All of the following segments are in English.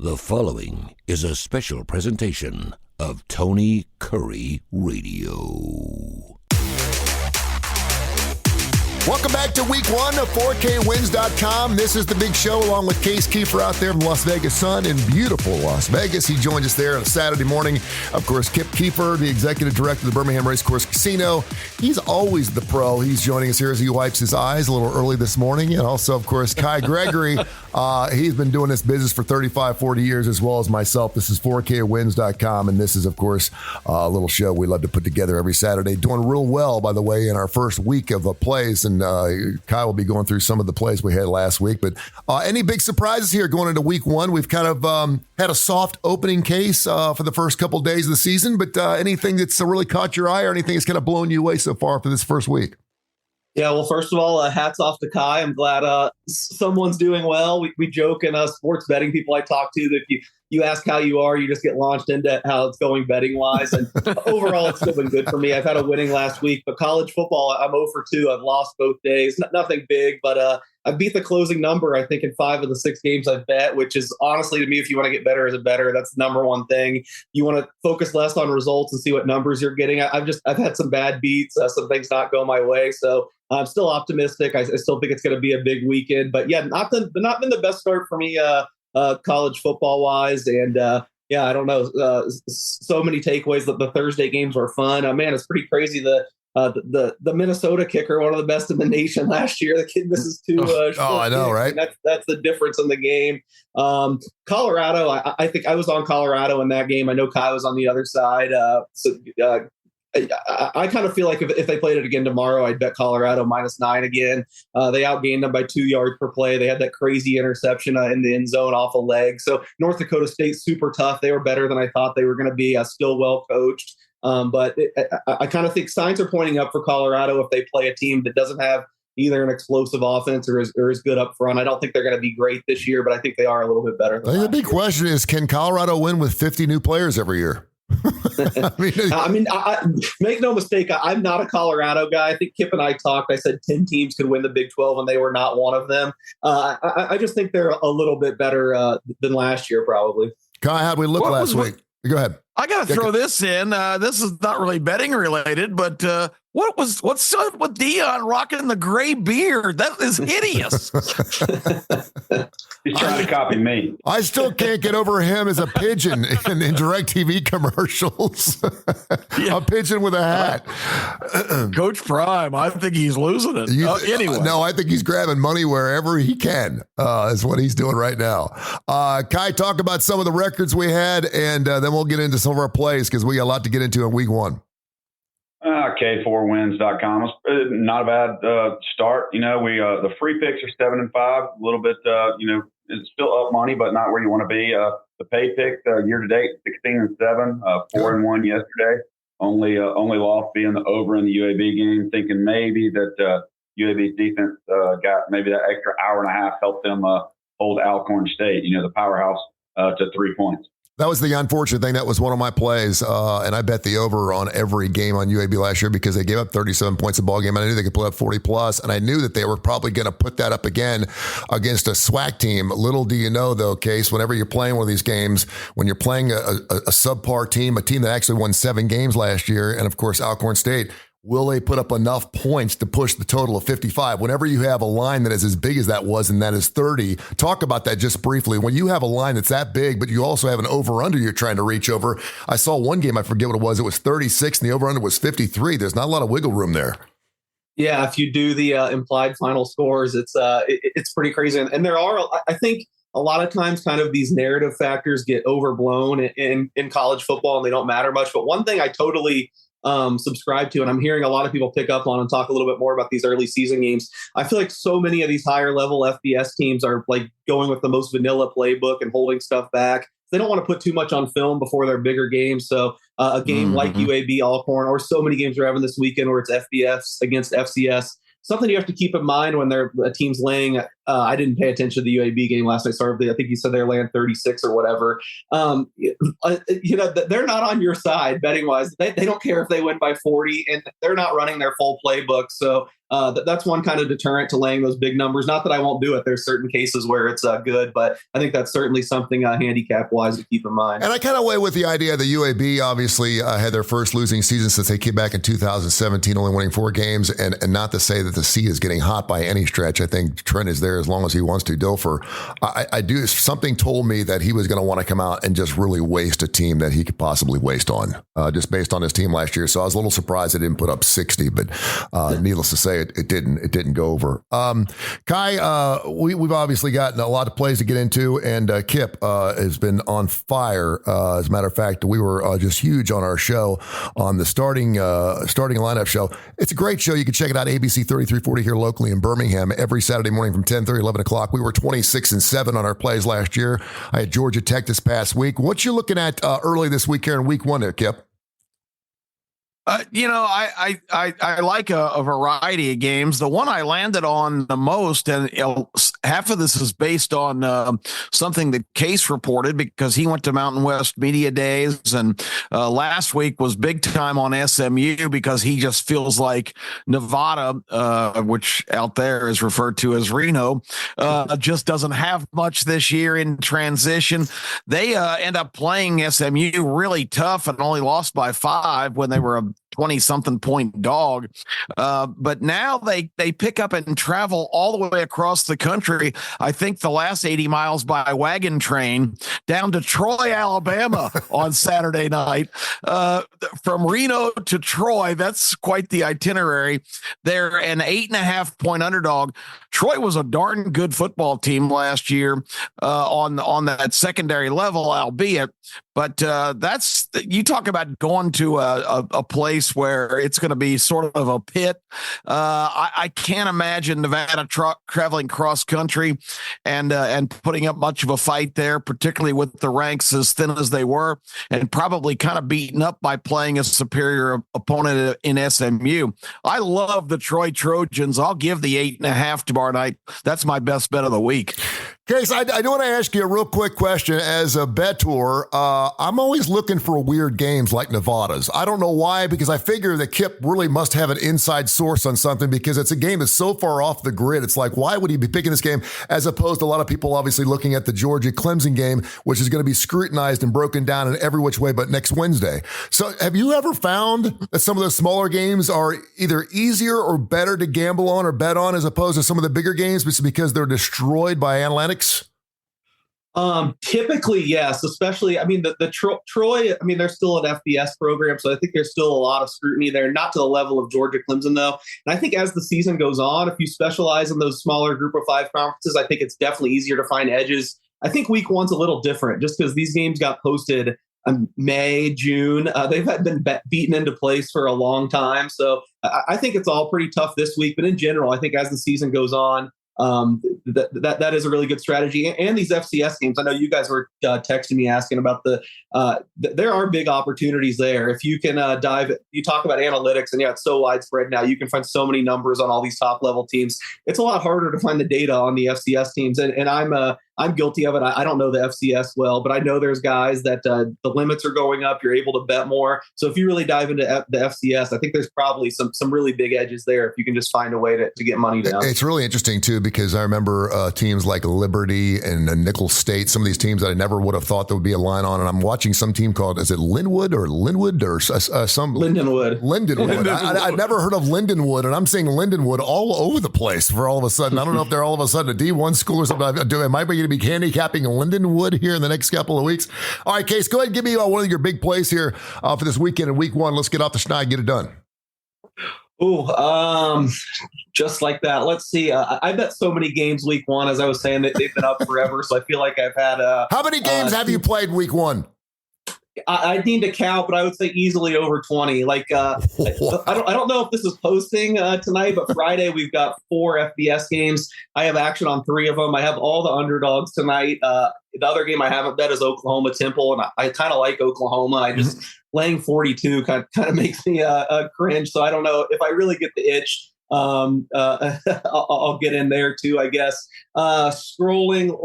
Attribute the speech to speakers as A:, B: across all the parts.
A: The following is a special presentation of Tony Kurre Radio.
B: Welcome back to week one of 4KWins.com. This is the big show along with Kip Keefer out there from Las Vegas Sun in beautiful Las Vegas. He joined us there on a Saturday morning. Of course, Kip Keefer, the executive director of the Birmingham Racecourse Casino. He's always the pro. He's joining us here as he wipes his eyes a little early this morning. And also, of course, Kai Gregory. He's been doing this business for 35, 40 years as well as myself. This is 4KWins.com. And this is, of course, a little show we love to put together every Saturday. Doing real well, by the way, in our first week of plays. And Kai will be going through some of the plays we had last week. But any big surprises here going into week one? We've kind of had a soft opening case for the first couple days of the season. But anything that's really caught your eye or anything that's kind of blown you away so far for this first week?
C: Yeah, well, first of all, hats off to Kai. I'm glad someone's doing well. We joke in sports betting people I talk to that if you ask how you are, you just get launched into how it's going betting-wise. And overall, it's still been good for me. I've had a winning last week, but college football, I'm 0 for 2. I've lost both days. Nothing big, but I beat the closing number, I think, in 5 of the 6 games I've bet, which is honestly, to me, if you want to get better as a bettor, that's the number one thing. You want to focus less on results and see what numbers you're getting. I've had some bad beats, some things not go my way. So I'm still optimistic. I still think it's going to be a big weekend. But yeah, not been the best start for me college football wise. And yeah, I don't know. So many takeaways. The Thursday games were fun. Man, it's pretty crazy. The Minnesota kicker, one of the best in the nation last year. The kid misses 2.
B: I know, right?
C: That's the difference in the game. Colorado. I think I was on Colorado in that game. I know Kai was on the other side. I kind of feel like if they played it again tomorrow, I'd bet Colorado -9 again. They outgained them by 2 yards per play. They had that crazy interception in the end zone off a leg. So North Dakota State, super tough. They were better than I thought they were going to be. Still well coached. But I kind of think signs are pointing up for Colorado if they play a team that doesn't have either an explosive offense or is good up front. I don't think they're going to be great this year, but I think they are a little bit better.
B: I think the big question is, can Colorado win with 50 new players every year? I mean,
C: make no mistake, I'm not a Colorado guy. I think Kip and I talked. I said 10 teams could win the Big 12, and they were not one of them. I just think they're a little bit better than last year, probably.
B: Kai, how'd we look last week? Go ahead.
D: I got to throw this in. This is not really betting related, but what's up with Dion rocking the gray beard? That is hideous.
E: He's trying to copy me.
B: I still can't get over him as a pigeon in DirecTV commercials. A pigeon with a hat.
D: Coach Prime, I think he's losing it. Anyway.
B: No, I think he's grabbing money wherever he can, is what he's doing right now. Kai, talk about some of the records we had, and then we'll get into some of our plays because we got a lot to get into in week one.
E: K4Wins.com. It's not a bad start. You know, we the free picks are 7 and 5. A little bit, it's still up money, but not where you want to be. The pay pick year to date 16 and 7, 4 and 1 yesterday. Only loss being the over in the UAB game. Thinking maybe that UAB's defense got maybe that extra hour and a half helped them hold Alcorn State. You know, the powerhouse to 3 points.
B: That was the unfortunate thing. That was one of my plays, and I bet the over on every game on UAB last year because they gave up 37 points a ball game. And I knew they could put up 40+, and I knew that they were probably going to put that up again against a SWAC team. Little do you know, though, Case, whenever you're playing one of these games, when you're playing a subpar team, a team that actually won 7 games last year, and, of course, Alcorn State, will they put up enough points to push the total of 55? Whenever you have a line that is as big as that was, and that is 30, talk about that just briefly. When you have a line that's that big, but you also have an over-under you're trying to reach over. I saw one game, I forget what it was 36, and the over-under was 53. There's not a lot of wiggle room there.
C: Yeah, if you do the implied final scores, it's pretty crazy. And there are, I think, a lot of times kind of these narrative factors get overblown in college football, and they don't matter much. But one thing I totally subscribe to, and I'm hearing a lot of people pick up on and talk a little bit more about these early season games. I feel like so many of these higher level FBS teams are like going with the most vanilla playbook and holding stuff back. They don't want to put too much on film before their bigger games. So a game like UAB Alcorn, or so many games we're having this weekend where it's FBS against FCS, something you have to keep in mind when a team's laying I didn't pay attention to the UAB game last night. Sorry, I think you said they're laying 36 or whatever. They're not on your side betting wise. They don't care if they win by 40, and they're not running their full playbook. So that's one kind of deterrent to laying those big numbers. Not that I won't do it. There's certain cases where it's good, but I think that's certainly something handicap wise to keep in mind.
B: And I kind of weigh with the idea the UAB obviously had their first losing season since they came back in 2017, only winning 4 games. And not to say that the sea is getting hot by any stretch. I think Trent is there as long as he wants to. Dilfer, I do. Something told me that he was going to want to come out and just really waste a team that he could possibly waste on, just based on his team last year. So I was a little surprised it didn't put up 60, but needless to say, it didn't go over. Kai, we've obviously gotten a lot of plays to get into, and Kip has been on fire. As a matter of fact, we were just huge on our show on the starting lineup show. It's a great show. You can check it out, ABC 3340 here locally in Birmingham every Saturday morning from 10:30, 11 o'clock. We were 26-7 on our plays last year. I had Georgia Tech this past week. What you looking at early this week here in week 1 there, Kip?
D: I like a variety of games. The one I landed on the most, and half of this is based on something that Case reported because he went to Mountain West Media Days, and last week was big time on SMU because he just feels like Nevada, which out there is referred to as Reno, just doesn't have much this year in transition. They end up playing SMU really tough and only lost by 5 when they were a 20-something point dog. But now they pick up and travel all the way across the country. I think the last 80 miles by wagon train down to Troy, Alabama on Saturday night. From Reno to Troy, that's quite the itinerary. They're an 8.5-point underdog. Troy was a darn good football team last year on that secondary level, albeit. But that's, you talk about going to a place where it's going to be sort of a pit. I can't imagine Nevada traveling cross country and putting up much of a fight there, particularly with the ranks as thin as they were, and probably kind of beaten up by playing a superior opponent in SMU. I love the Troy Trojans. I'll give the 8.5 tomorrow night. That's my best bet of the week.
B: Case, I do want to ask you a real quick question. As a bettor, I'm always looking for weird games like Nevada's. I don't know why, because I figure that Kip really must have an inside source on something, because it's a game that's so far off the grid. It's like, why would he be picking this game, as opposed to a lot of people obviously looking at the Georgia-Clemson game, which is going to be scrutinized and broken down in every which way but next Wednesday. So have you ever found that some of those smaller games are either easier or better to gamble on or bet on as opposed to some of the bigger games because they're destroyed by analytics?
C: Typically, yes, especially, the Troy, they're still an FBS program, so I think there's still a lot of scrutiny there, not to the level of Georgia Clemson, though. And I think as the season goes on, if you specialize in those smaller group of 5 conferences, I think it's definitely easier to find edges. I think week 1's a little different just because these games got posted in May, June. They've been beaten into place for a long time. So I think it's all pretty tough this week. But in general, I think as the season goes on, that is a really good strategy. And these FCS games, I know you guys were texting me asking about there are big opportunities there. If you can you talk about analytics, and it's so widespread now, you can find so many numbers on all these top level teams. It's a lot harder to find the data on the FCS teams. And I'm guilty of it. I don't know the FCS well, but I know there's guys that the limits are going up. You're able to bet more. So if you really dive into the FCS, I think there's probably some really big edges there if you can just find a way to get money down.
B: It's really interesting, too, because I remember teams like Liberty and Nicholls State, some of these teams that I never would have thought there would be a line on. And I'm watching some team called, is it Lindenwood or some?
C: Lindenwood.
B: Lindenwood. I've never heard of Lindenwood, and I'm seeing Lindenwood all over the place for all of a sudden. I don't know if they're all of a sudden a D1 school or something. Am I going to be handicapping Lindenwood here in the next couple of weeks? All right, Case, go ahead and give me one of your big plays here for this weekend in week 1. Let's get off the schneid, get it done.
C: Just like that. Let's see. I bet so many games week 1, as I was saying, that they've been up forever. So I feel like I've had
B: how many games have you played week 1?
C: I need to count, but I would say easily over 20. I don't know if this is posting tonight, but Friday we've got 4 FBS games. I have action on 3 of them. I have all the underdogs tonight. The other game I haven't bet is Oklahoma Temple, and I kind of like Oklahoma. I just laying 42 kind of makes me cringe. So I don't know if I really get the itch I'll get in there too, I guess. Scrolling,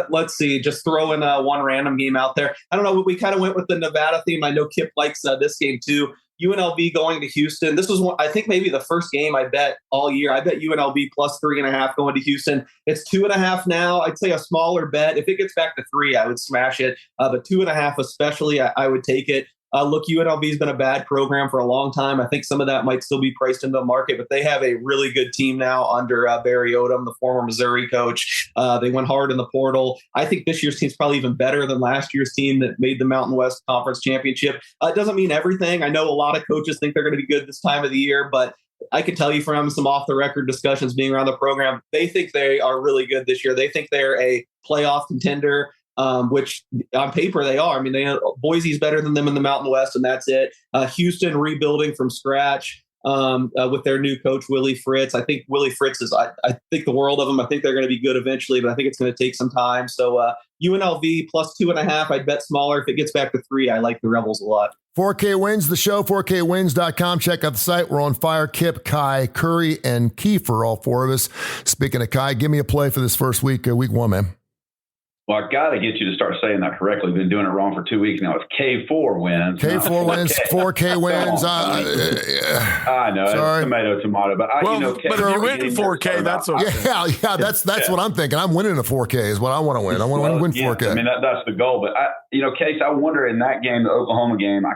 C: let's see, just throw in one random game out there. I don't know. We kind of went with the Nevada theme. I know Kip likes this game too. UNLV going to Houston. This was I think maybe the first game I bet all year. I bet UNLV plus 3.5 going to Houston. It's 2.5 now. I'd say a smaller bet. If it gets back to 3, I would smash it. But 2.5 especially, I would take it. Look, UNLV has been a bad program for a long time. I think some of that might still be priced into the market, but they have a really good team now under Barry Odom, the former Missouri coach. They went hard in the portal. I think this year's team's probably even better than last year's team that made the Mountain West Conference Championship. It doesn't mean everything. I know a lot of coaches think they're going to be good this time of the year, but I can tell you from some off-the-record discussions being around the program, they think they are really good this year. They think they're a playoff contender. Which on paper they are. I mean, Boise's better than them in the Mountain West, and that's it. Houston rebuilding from scratch with their new coach, Willie Fritz. I think Willie Fritz I think the world of them. I think they're going to be good eventually, but I think it's going to take some time. So UNLV plus 2.5, I'd bet smaller. If it gets back to 3, I like the Rebels a lot.
B: 4K Wins, the show, 4KWins.com. Check out the site. We're on fire. Kip, Kai, Kurre, and Keefer, all 4 of us. Speaking of Kai, give me a play for this first week, week 1, man.
E: Well, I got to get you to start saying that correctly. We've been doing it wrong for 2 weeks now. It's K4Wins.
B: K4Wins, 4K Wins.
E: I know.
B: Sorry.
E: Tomato. But
D: but if you win 4K, that's okay.
B: Yeah, that's what I'm thinking. I'm winning a 4K is what I want to win. I want to win 4K.
E: I mean, that's the goal. But Case, I wonder in that game, the Oklahoma game, I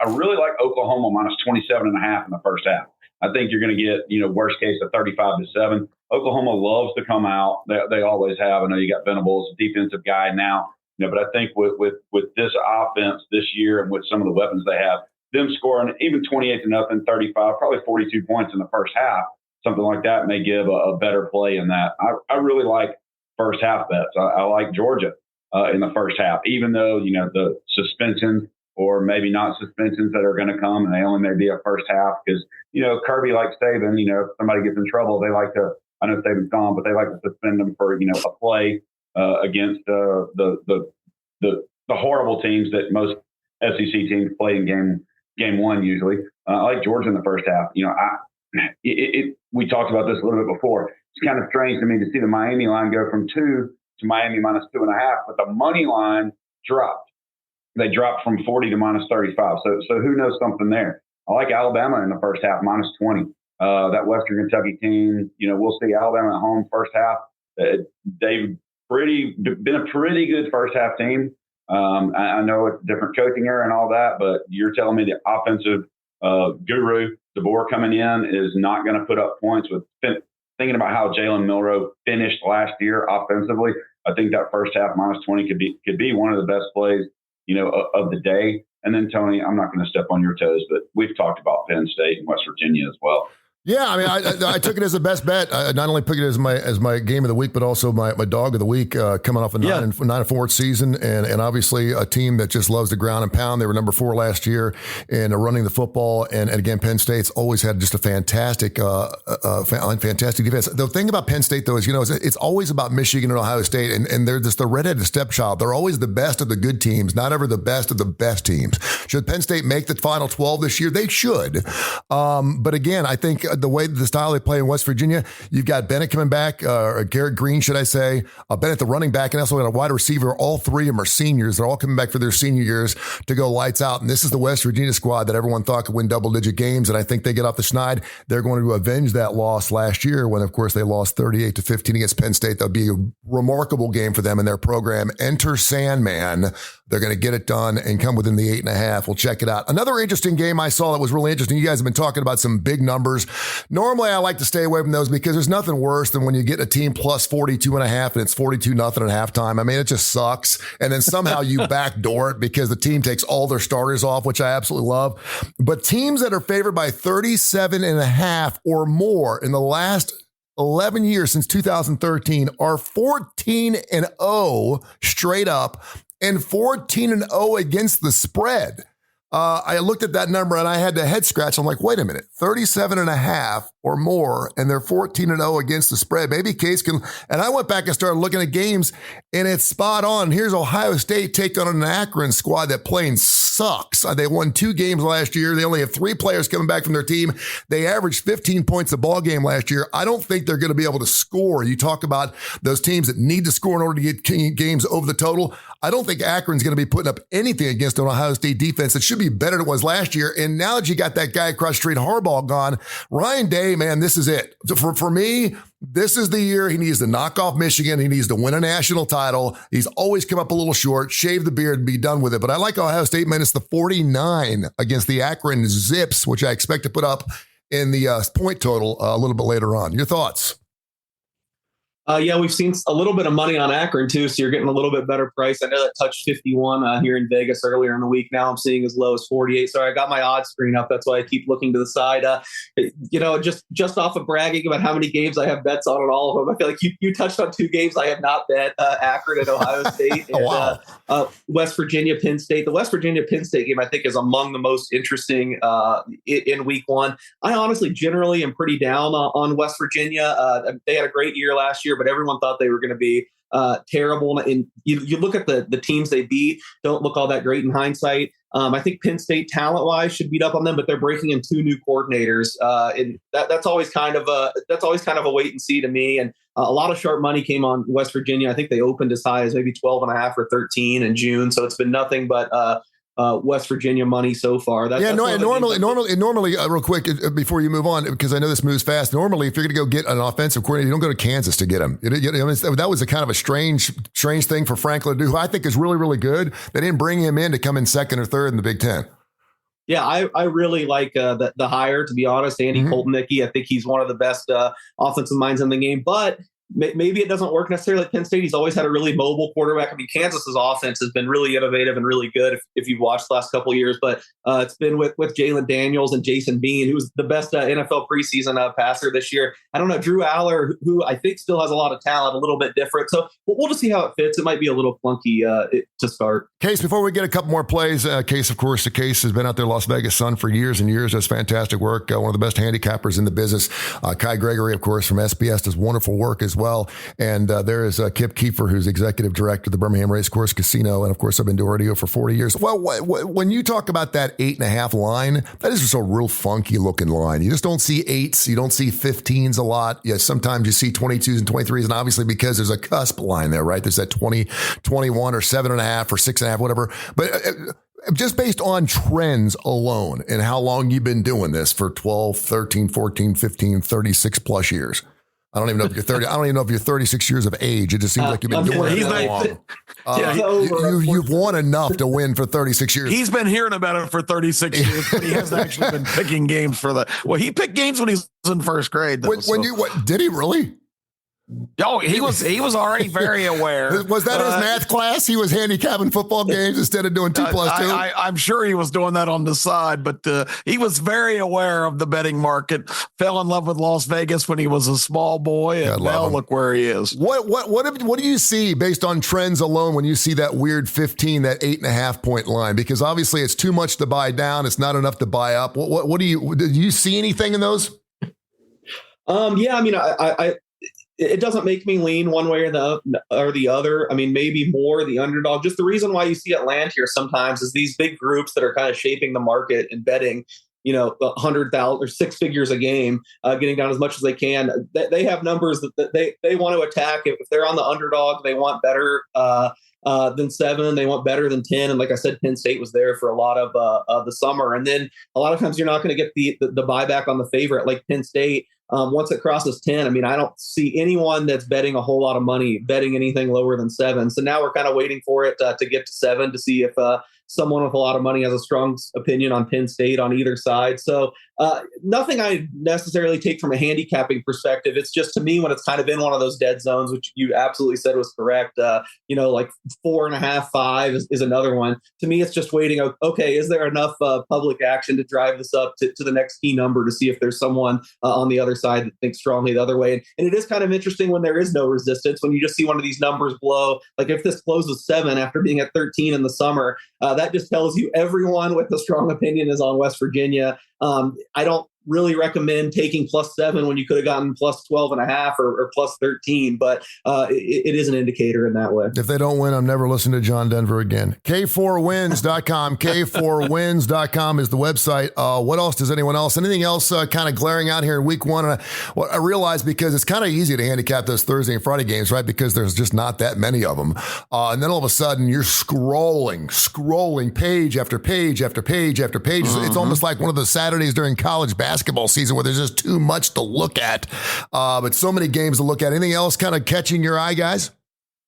E: really like Oklahoma minus 27.5 in the first half. I think you're going to get, worst case, a 35-7. Oklahoma loves to come out. They always have. I know you got Venables, a defensive guy now. But I think with this offense this year and with some of the weapons they have, them scoring even 28-0, 35, probably 42 points in the first half, something like that may give a better play in that. I really like first half bets. I like Georgia in the first half, even though, the suspensions or maybe not suspensions that are going to come, and they only may be a first half because, Kirby likes Saban, if somebody gets in trouble, they like to, I know Saban's gone, but they like to suspend them for, a play against the horrible teams that most SEC teams play in game 1 usually. I like Georgia in the first half. We talked about this a little bit before. It's kind of strange to me to see the Miami line go from 2 to Miami minus 2.5, but the money line dropped. They dropped from 40 to minus 35. So who knows something there? I like Alabama in the first half, minus 20. That Western Kentucky team, we'll see Alabama at home first half. They've been a pretty good first half team. I know it's a different coaching era and all that, but you're telling me the offensive guru, DeBoer coming in, is not going to put up points with thinking about how Jalen Milroe finished last year offensively. I think that first half minus 20 could be one of the best plays, of the day. And then, Tony, I'm not going to step on your toes, but we've talked about Penn State and West Virginia as well.
B: Yeah, I mean, I took it as a best bet. I not only took it as my game of the week, but also my dog of the week, coming off a 9-4 season, and obviously a team that just loves the ground and pound. They were number 4 last year in running the football, and again, Penn State's always had just a fantastic defense. The thing about Penn State, though, is it's always about Michigan and Ohio State, and they're just the redheaded stepchild. They're always the best of the good teams, not ever the best of the best teams. Should Penn State make the Final 12 this year? They should. But again, I think the style they play in West Virginia, you've got Bennett coming back, or Garrett Green, should I say, Bennett the running back, and also got a wide receiver. All 3 of them are seniors. They're all coming back for their senior years to go lights out. And this is the West Virginia squad that everyone thought could win double-digit games, and I think they get off the schneid. They're going to avenge that loss last year when, of course, they lost 38-15 against Penn State. That'll be a remarkable game for them in their program. Enter Sandman. They're going to get it done and come within the 8.5. We'll check it out. Another interesting game I saw that was really interesting. You guys have been talking about some big numbers. Normally, I like to stay away from those because there's nothing worse than when you get a team plus 42.5 and it's 42-0 at halftime. I mean, it just sucks. And then somehow you backdoor it because the team takes all their starters off, which I absolutely love. But teams that are favored by 37.5 or more in the last 11 years since 2013 are 14-0 straight up and 14-0 against the spread. I looked at that number and I had to head scratch. I'm like, wait a minute, 37.5 or more, and they're 14-0 against the spread. Maybe Case can. And I went back and started looking at games, and it's spot on. Here's Ohio State taking on an Akron squad that playing sucks. They won 2 games last year. They only have 3 players coming back from their team. They averaged 15 points a ball game last year. I don't think they're going to be able to score. You talk about those teams that need to score in order to get games over the total. I don't think Akron's going to be putting up anything against an Ohio State defense that should be better than it was last year. And now that you got that guy across the street, Harbaugh, gone, Ryan Day, man, this is it. For me, this is the year he needs to knock off Michigan. He needs to win a national title. He's always come up a little short, shave the beard and be done with it. But I like Ohio State minus the 49 against the Akron Zips, which I expect to put up in the point total a little bit later on. Your thoughts?
C: Yeah, we've seen a little bit of money on Akron too, so you're getting a little bit better price. I know that touched 51 here in Vegas earlier in the week. Now I'm seeing as low as 48. Sorry, I got my odds screen up. That's why I keep looking to the side. Just off of bragging about how many games I have bets on and all of them, I feel like you touched on 2 games I have not bet: Akron and Ohio State, and
B: wow.
C: West Virginia, Penn State. The West Virginia Penn State game I think is among the most interesting in week 1. I honestly generally am pretty down on West Virginia. They had a great year last year, but everyone thought they were going to be terrible. And you look at the teams they beat, don't look all that great in hindsight. I think Penn State talent-wise should beat up on them, but they're breaking in 2 new coordinators, and that's always kind of a wait and see to me. And a lot of sharp money came on West Virginia. I think they opened as high as maybe 12.5 or 13 in June, so it's been nothing but West Virginia money so far.
B: Normally, real quick before you move on, because I know this moves fast. Normally, if you're going to go get an offensive coordinator, you don't go to Kansas to get him. That was a kind of a strange thing for Franklin to do, who I think is really, really good. They didn't bring him in to come in second or third in the Big Ten.
C: Yeah, I really like the hire, to be honest. Andy Koltnicki, I think he's one of the best offensive minds in the game, but maybe it doesn't work necessarily at Penn State. He's always had a really mobile quarterback. I mean, Kansas's offense has been really innovative and really good if you've watched the last couple of years. But it's been with Jalen Daniels and Jason Bean, who's the best NFL preseason passer this year. I don't know, Drew Aller, who I think still has a lot of talent, a little bit different. So we'll just see how it fits. It might be a little clunky to start.
B: Case, before we get a couple more plays, Case, of course, the Case has been out there, Las Vegas Sun, for years and years. Does fantastic work. One of the best handicappers in the business. Kai Gregory, of course, from SBS, does wonderful work as well. And there is Kip Keefer, who's executive director of the Birmingham Racecourse Casino. And of course, I've been doing radio for 40 years. Well, when you talk about that 8.5 line, that is just a real funky looking line. You just don't see 8s. You don't see 15s a lot. Yeah, sometimes you see 22s and 23s. And obviously, because there's a cusp line there, right? There's that 20, 21 or 7.5 or 6.5, whatever. But just based on trends alone and how long you've been doing this for 12, 13, 14, 15, 36 plus years. I don't even know if you're 30. I don't even know if you're 36 years of age. It just seems like you've been doing it that long. You've won enough to win for 36 years.
D: He's been hearing about it for 36 years, but he hasn't actually been picking games for the. Well, he picked games when he was in first grade. Though,
B: Did he really?
D: Oh, he was already very aware.
B: Was that his math class? He was handicapping football games instead of doing 2 plus 2?
D: I'm sure he was doing that on the side, but he was very aware of the betting market. Fell in love with Las Vegas when he was a small boy, and now look where he is.
B: What do you see based on trends alone when you see that weird 15, that 8.5 point line? Because obviously it's too much to buy down. It's not enough to buy up. Did you see anything in those?
C: Yeah, I mean, it doesn't make me lean one way or the other. I mean, maybe more the underdog. Just the reason why you see it land here sometimes is these big groups that are kind of shaping the market and betting, $100,000 or 6 figures a game, getting down as much as they can. They have numbers that they want to attack. If they're on the underdog, they want better than 7. They want better than 10. And like I said, Penn State was there for a lot of the summer. And then a lot of times you're not going to get the buyback on the favorite like Penn State. Once it crosses 10, I mean, I don't see anyone that's betting a whole lot of money betting anything lower than 7. So now we're kind of waiting for it to get to 7 to see if someone with a lot of money has a strong opinion on Penn State on either side. So nothing I necessarily take from a handicapping perspective. It's just, to me, when it's kind of in one of those dead zones, which you absolutely said was correct, like 4.5, 5 is another one. To me, it's just waiting. Okay, is there enough public action to drive this up to the next key number to see if there's someone on the other side that thinks strongly the other way? And it is kind of interesting when there is no resistance, when you just see one of these numbers blow. Like if this closes 7 after being at 13 in the summer, that just tells you everyone with a strong opinion is on West Virginia. I don't really recommend taking +7 when you could have gotten +12.5 or +13, but it is an indicator in that way.
B: If they don't win, I'm never listening to John Denver again. K4Wins.com. K4Wins.com is the website. What else does anyone else? Anything else kind of glaring out here in week one? And I realize because it's kind of easy to handicap those Thursday and Friday games, right? Because there's just not that many of them. And then all of a sudden you're scrolling page after page after page after page. It's almost like one of the Saturdays during college basketball season where there's just too much to look at. But so many games to look at. Anything else kind of catching your eye, guys?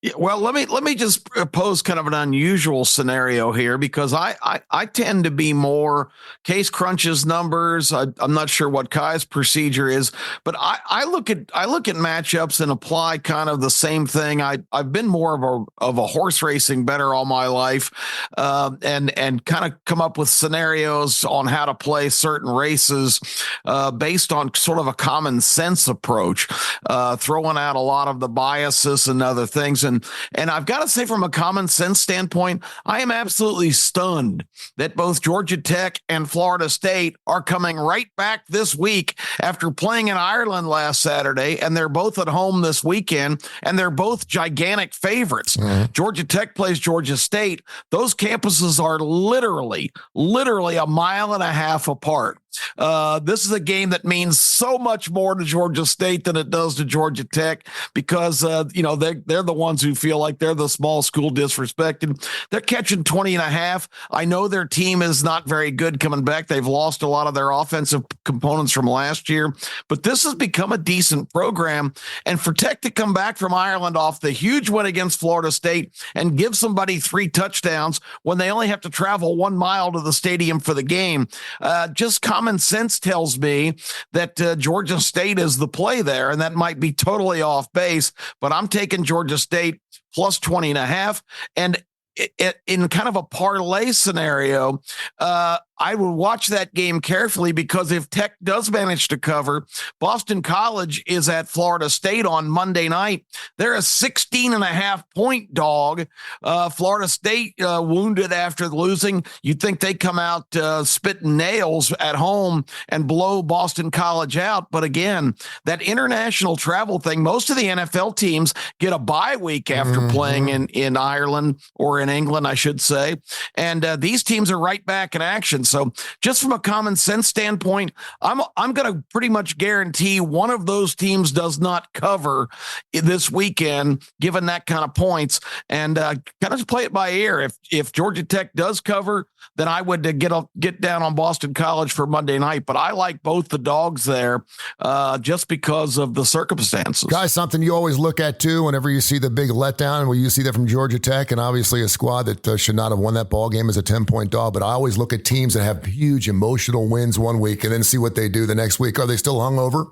D: Yeah, well, let me just pose kind of an unusual scenario here because I tend to be more Case crunches numbers. I'm not sure what Kai's procedure is, but I look at matchups and apply kind of the same thing. I've been more of a horse racing bettor all my life, and kind of come up with scenarios on how to play certain races based on sort of a common sense approach, throwing out a lot of the biases and other things. And I've got to say, from a common sense standpoint, I am absolutely stunned that both Georgia Tech and Florida State are coming right back this week after playing in Ireland last Saturday, and they're both at home this weekend, and they're both gigantic favorites. Georgia Tech plays Georgia State. Those campuses are literally 1.5 miles apart. This is a game that means so much more to Georgia State than it does to Georgia Tech because, they're the ones who feel like they're the small school disrespected. They're catching 20.5. I know their team is not very good coming back. They've lost a lot of their offensive components from last year, but this has become a decent program. And for Tech to come back from Ireland off the huge win against Florida State and give somebody 3 touchdowns when they only have to travel 1 mile to the stadium for the game, just common sense tells me that Georgia State is the play there, and that might be totally off base, but I'm taking Georgia State plus 20.5. And in kind of a parlay scenario, I will watch that game carefully because if Tech does manage to cover, Boston College is at Florida State on Monday night. They're a 16.5 point dog. Florida State wounded after losing. You'd think they come out spitting nails at home and blow Boston College out. But again, that international travel thing, most of the NFL teams get a bye week after playing in Ireland or in England, I should say. And these teams are right back in action. So just from a common sense standpoint, I'm going to pretty much guarantee one of those teams does not cover this weekend, given that kind of points, and kind of just play it by ear. If Georgia Tech does cover, then I would get down on Boston College for Monday night. But I like both the dogs there just because of the circumstances.
B: Guys, something you always look at too whenever you see the big letdown, where you see that from Georgia Tech, and obviously a squad that should not have won that ball game as a 10-point dog. But I always look at teams that have huge emotional wins one week and then see what they do the next week. Are they still hungover?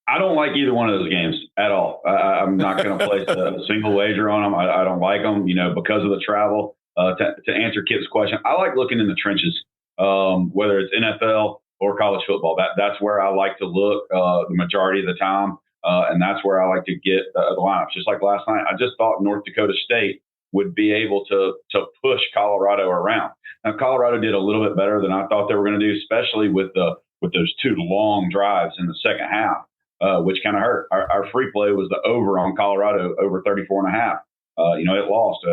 E: I don't like either one of those games at all. I'm not going to place a single wager on them. I don't like them, because of the travel. To answer Kip's question, I like looking in the trenches, whether it's NFL or college football. That's where I like to look the majority of the time, and that's where I like to get the lineups. Just like last night, I just thought North Dakota State would be able to push Colorado around. Now, Colorado did a little bit better than I thought they were going to do, especially with those 2 long drives in the second half. Which kind of hurt. Our free play was the over on Colorado, over 34.5. It lost,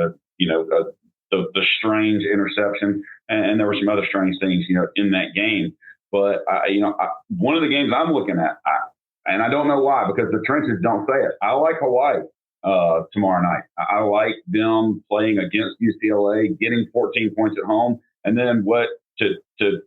E: the strange interception, and there were some other strange things, in that game. But, one of the games I'm looking at, and I don't know why, because the trenches don't say it. I like Hawaii tomorrow night. I like them playing against UCLA, getting 14 points at home. And then to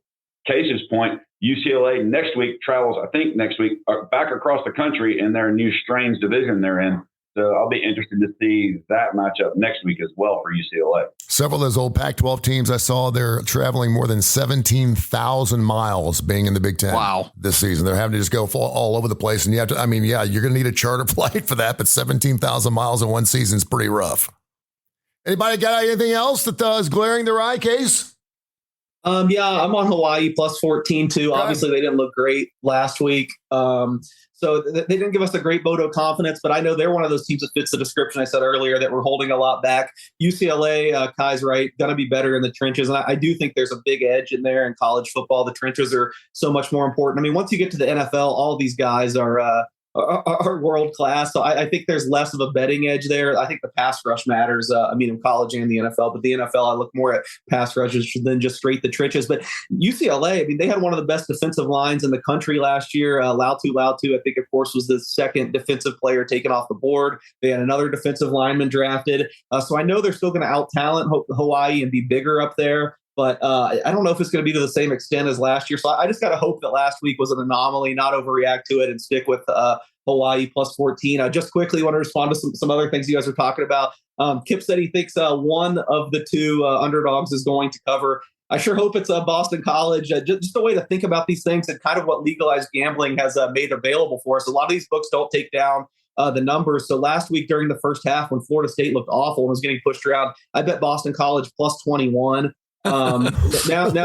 E: Case's point, UCLA next week travels, I think next week, back across the country in their new strange division they're in. So I'll be interested to see that matchup next week as well for UCLA.
B: Several of those old Pac-12 teams I saw, they're traveling more than 17,000 miles being in the Big Ten.
D: Wow.
B: This season. They're having to just go all over the place. And you have to, you're going to need a charter flight for that, but 17,000 miles in one season is pretty rough. Anybody got anything else that is glaring their eye, Case?
C: Yeah, I'm on Hawaii plus 14 too.
B: Okay.
C: Obviously, they didn't look great last week. So they didn't give us a great vote of confidence, but I know they're one of those teams that fits the description I said earlier, that we're holding a lot back. UCLA, Kai's right, going to be better in the trenches. And I do think there's a big edge in there in college football. The trenches are so much more important. I mean, once you get to the NFL, all these guys are world class. So I think there's less of a betting edge there. I think the pass rush matters. In college and the NFL, but the NFL, I look more at pass rushes than just straight the trenches. But UCLA, I mean, they had one of the best defensive lines in the country last year. Lautu, I think, of course, was the second defensive player taken off the board. They had another defensive lineman drafted. So I know they're still going to out-talent Hawaii and be bigger up there. But I don't know if it's going to be to the same extent as last year. So I just got to hope that last week was an anomaly, not overreact to it, and stick with Hawaii plus 14. I just quickly want to respond to some other things you guys are talking about. Kip said he thinks one of the two underdogs is going to cover. I sure hope it's Boston College. Just a way to think about these things and kind of what legalized gambling has made available for us. A lot of these books don't take down the numbers. So last week during the first half, when Florida State looked awful and was getting pushed around, I bet Boston College plus 21. Now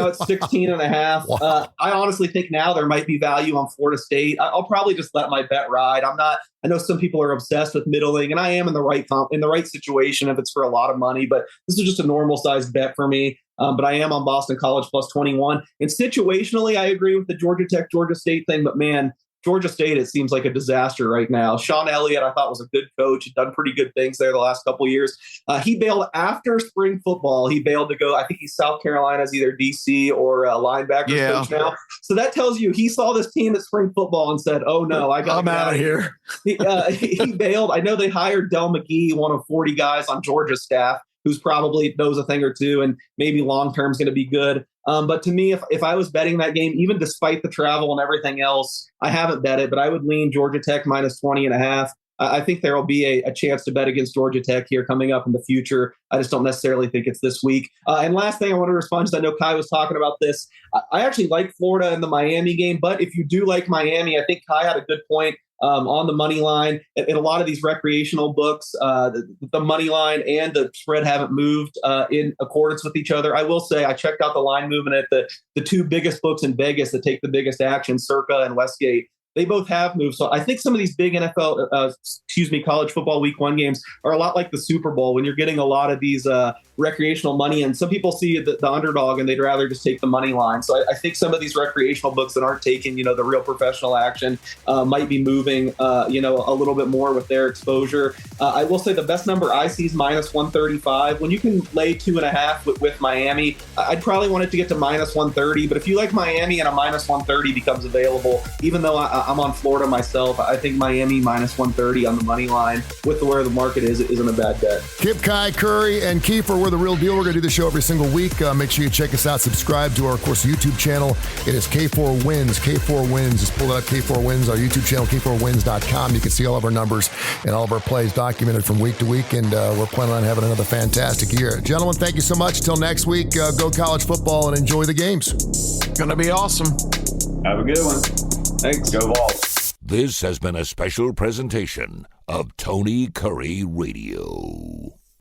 C: it's 16 and a half.
B: Wow.
C: I honestly think now there might be value on Florida State. I'll probably just let my bet ride. I know some people are obsessed with middling, and I am in the right situation if it's for a lot of money, but this is just a normal sized bet for me. But I am on Boston College plus 21. And situationally, I agree with the Georgia Tech, Georgia State thing, but man, Georgia State, it seems like a disaster right now. Sean Elliott, I thought, was a good coach. He'd done pretty good things there the last couple of years. He bailed after spring football. He bailed to go, I think he's South Carolina's either DC or linebacker coach now. So that tells you he saw this team at spring football and said, oh, no, I'm out of here. He bailed. I know they hired Del McGee, one of 40 guys on Georgia's staff, who's probably knows a thing or two and maybe long-term is going to be good. But to me, if I was betting that game, even despite the travel and everything else, I haven't bet it, but I would lean Georgia Tech minus 20 and a half. I think there will be a chance to bet against Georgia Tech here coming up in the future. I just don't necessarily think it's this week. And last thing I want to respond to, I know Kai was talking about this. I actually like Florida in the Miami game, but if you do like Miami, I think Kai had a good point. On the money line. In a lot of these recreational books, the money line and the spread haven't moved in accordance with each other. I will say I checked out the line movement at the two biggest books in Vegas that take the biggest action, Circa and Westgate. They both have moved. So I think some of these big college football week 1 games are a lot like the Super Bowl when you're getting a lot of these recreational money. And some people see the underdog and they'd rather just take the money line. So I think some of these recreational books that aren't taking, the real professional action might be moving, a little bit more with their exposure. I will say the best number I see is minus 135. When you can lay 2.5 with Miami, I'd probably want it to get to minus 130. But if you like Miami and a minus 130 becomes available, even though I'm on Florida myself, I think Miami minus 130 on the money line with where the market isn't a bad bet.
B: Kip, Kai, Kurre, and Keefer, we're the real deal. We're going to do the show every single week. Make sure you check us out. Subscribe to our, of course, YouTube channel. It is K4Wins. K4Wins. Just pull it up, K4Wins, our YouTube channel, K4Wins.com. You can see all of our numbers and all of our plays documented from week to week, and we're planning on having another fantastic year. Gentlemen, thank you so much. Till next week, go college football and enjoy the games.
D: Going to be awesome.
E: Have a good one.
C: Thanks.
E: Go Vols.
A: This has been a special presentation of Tony Curry Radio.